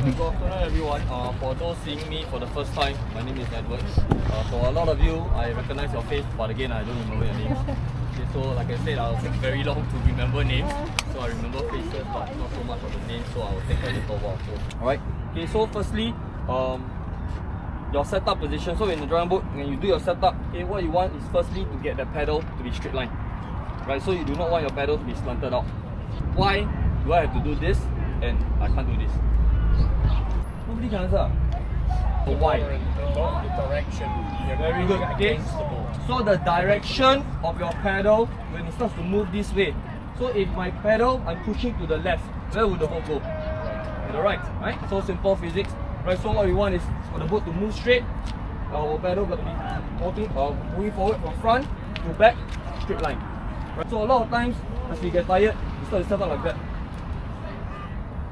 Good afternoon everyone. For those seeing me for the first time, my name is Edward. For a lot of you, I recognize your face, but again, I don't remember your names. Okay, so like I said, I'll take very long to remember names. So I remember faces, but not so much of the names, so I'll take a little while. Alright, okay, so firstly, your setup position. So in the drawing board, when you do your setup, okay, what you want is firstly to get the pedal to be straight line. Right, so you do not want your pedal to be slanted out. Why do I have to do this and I can't do this? Nobody can answer. Why? The direction. Very good. Okay. So the direction of your pedal when it starts to move this way. So if my pedal, I'm pushing to the left, where would the boat go? To the right. Right? So simple physics. Right. So what we want is for the boat to move straight. Our pedal got to be moving forward from front to back, straight line. Right. So a lot of times, as we get tired, we start to set up like that.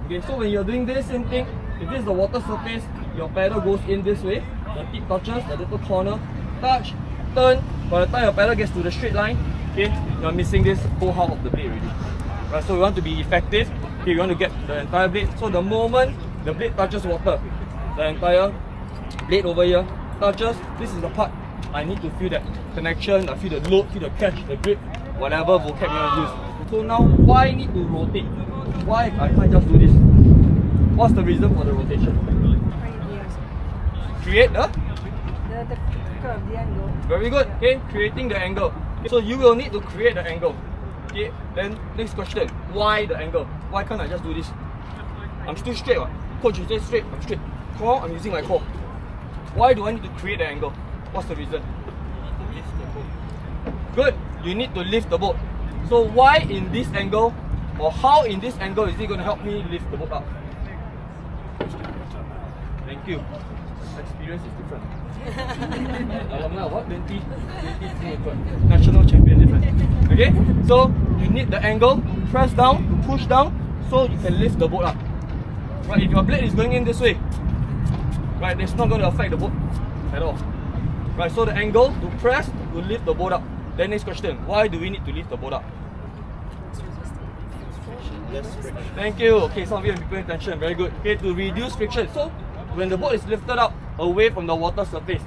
Okay, so when you're doing this same thing, if this is the water surface, your pedal goes in this way, the tip touches the little corner, touch, turn. By the time your pedal gets to the straight line, okay, you're missing this whole half of the blade already. Right, so we want to be effective. Okay, we want to get the entire blade. So the moment the blade touches water, the entire blade over here touches. This is the part I need to feel that connection, I feel the load, feel the catch, the grip, whatever vocab you want to use. So now, why I need to rotate? Why I can't just do this? What's the reason for the rotation? Create the curve, the angle. Very good. Okay, creating the angle. So you will need to create the angle. Okay, then next question. Why the angle? Why can't I just do this? I'm still straight. Right? Coach, you say straight, I'm straight. Core, I'm using my core. Why do I need to create the angle? What's the reason? Good. You need to lift the boat. So why in this angle, or how in this angle is it going to help me lift the boat up? Thank you. Experience is different. Alumni, what? 20 national champion different. Okay? So you need the angle, press down, push down, so you can lift the boat up. Right? If your blade is going in this way, right, it's not going to affect the boat at all. Right? So the angle to press to lift the boat up. Then next question, why do we need to lift the boat up? Less friction. Thank you. Okay, some of you have been paying attention. Very good. Okay, to reduce friction. So when the boat is lifted up away from the water surface,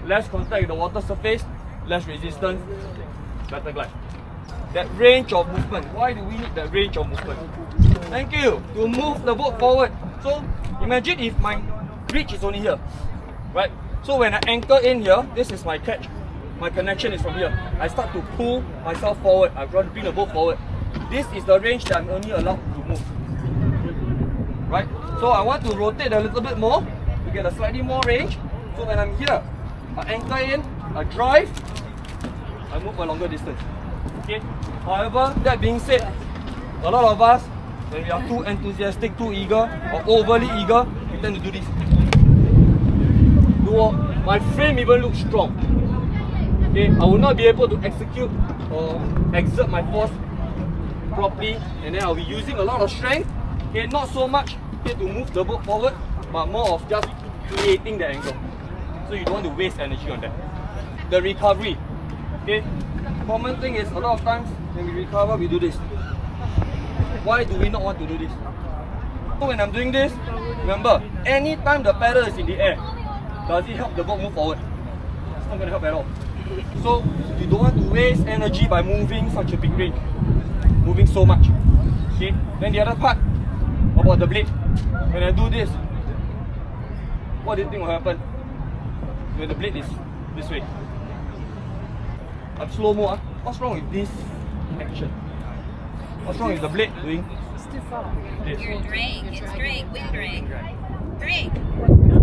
less contact with the water surface, less resistance, better glide. That range of movement. Why do we need that range of movement? Thank you. To move the boat forward. So imagine if my reach is only here, right? So when I anchor in here, this is my catch. My connection is from here. I start to pull myself forward. I want to bring the boat forward. This is the range that I'm only allowed to move. Right? So I want to rotate a little bit more to get a slightly more range. So when I'm here, I anchor in, I drive, I move a longer distance. Okay? However, that being said, a lot of us, when we are too enthusiastic, too eager, or overly eager, we tend to do this. My frame even looks strong. Okay? I will not be able to execute or exert my force properly, and then I'll be using a lot of strength. Okay, not so much okay, to move the boat forward, but more of just creating the angle. So you don't want to waste energy on that. The recovery. Okay, common thing is a lot of times when we recover, we do this. Why do we not want to do this? So when I'm doing this, remember, anytime the pedal is in the air, does it help the boat move forward? It's not going to help at all. So you don't want to waste energy by moving such a big range. Moving so much. Okay, then the other part about the blade. When I do this, what do you think will happen when the blade is this way? I'm slow-mo. What's wrong with this action? What's wrong with the blade doing this? Your drag, it's drag, wind drag. Drag.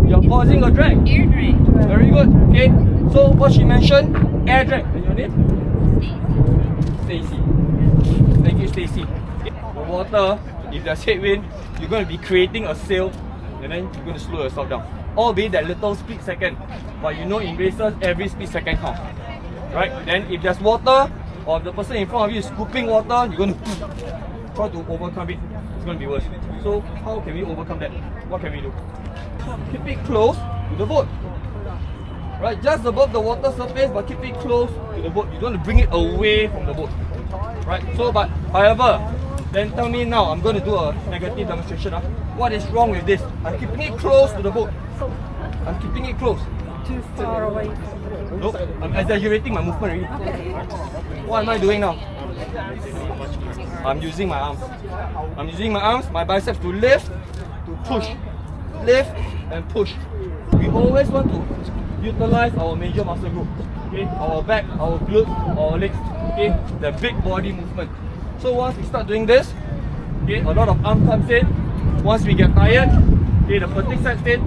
You're causing a drag. Air drag. Very good. Okay, so what she mentioned, air drag. And your name? Stacy. Thank you, Stacy. The water, if there's headwind, you're going to be creating a sail and then you're going to slow yourself down. Albeit that little split second. But you know in races, every split second counts. Right? Then if there's water or if the person in front of you is scooping water, you're going to try to overcome it. It's going to be worse. So how can we overcome that? What can we do? Keep it close to the boat. Right? Just above the water surface, but keep it close to the boat. You don't want to bring it away from the boat. Right? So, but however, Then tell me now, I'm going to do a negative demonstration. What is wrong with this? I'm keeping it close to the boat. I'm keeping it close. Too far away. Nope, I'm exaggerating my movement already. What am I doing now? I'm using my arms. I'm using my arms, my biceps to lift, to push. Lift and push. We always want to utilize our major muscle group. Okay, our back, our glutes, our legs. Okay, the big body movement. So once we start doing this, okay, a lot of arm comes in. Once we get tired, okay, the fatigue sets in.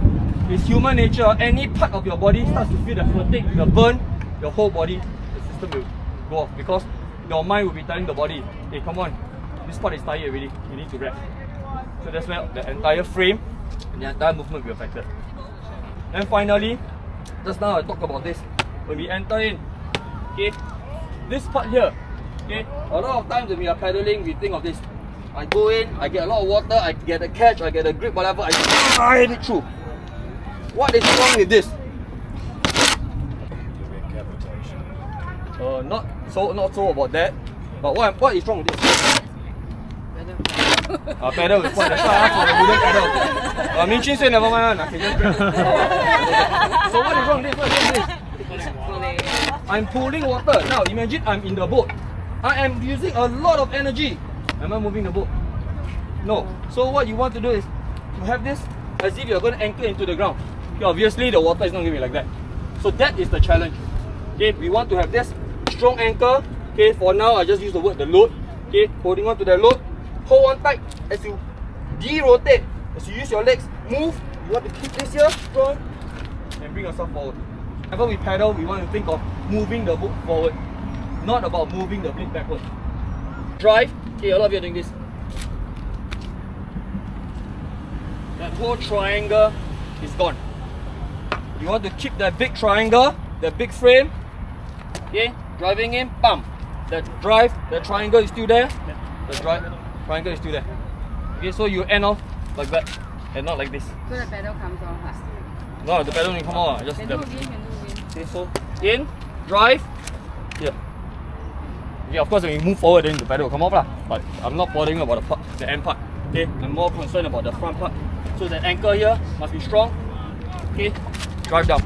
It's human nature. Any part of your body starts to feel the fatigue, the burn, your whole body, the system will go off because your mind will be telling the body, hey, come on, this part is tired already, you need to rest. So that's where the entire frame and the entire movement will be affected. And finally, just now I talked about this. When we enter in, okay, this part here, okay, a lot of times when we are paddling, we think of this. I go in, I get a lot of water, I get a catch, I get a grip, whatever, I ride it through. What is wrong with this? Not so about that. But what is wrong with this? Pedal is quite the start for the wooden pedal. Min Chin say never mind. Okay, just grab. So what is wrong with this? What is wrong with this? I'm pulling water. Now imagine I'm in the boat. I am using a lot of energy. Am I moving the boat? No. So what you want to do is to have this as if you're going to anchor into the ground. Okay, obviously the water is not going to be like that. So that is the challenge. Okay, we want to have this strong anchor. Okay, for now I just use the word the load. Okay, holding on to the load. Hold on tight as you de-rotate. As you use your legs, move. You want to keep this here strong and bring yourself forward. Whenever we paddle, we want to think of moving the boat forward, not about moving the blade backward. Drive. Okay, a lot of you are doing this. That whole triangle is gone. You want to keep that big triangle, that big frame. Okay, driving in, bam. That drive, that triangle is still there. The triangle is still there. Okay, so you end off like that and not like this. So the pedal comes off. No, the pedal will come out. Just Can do again. okay, so in, drive, here. Okay, of course when you move forward then the pedal will come off lah. But I'm not bothering about the end part. Okay, I'm more concerned about the front part. So the anchor here must be strong. Okay, drive down.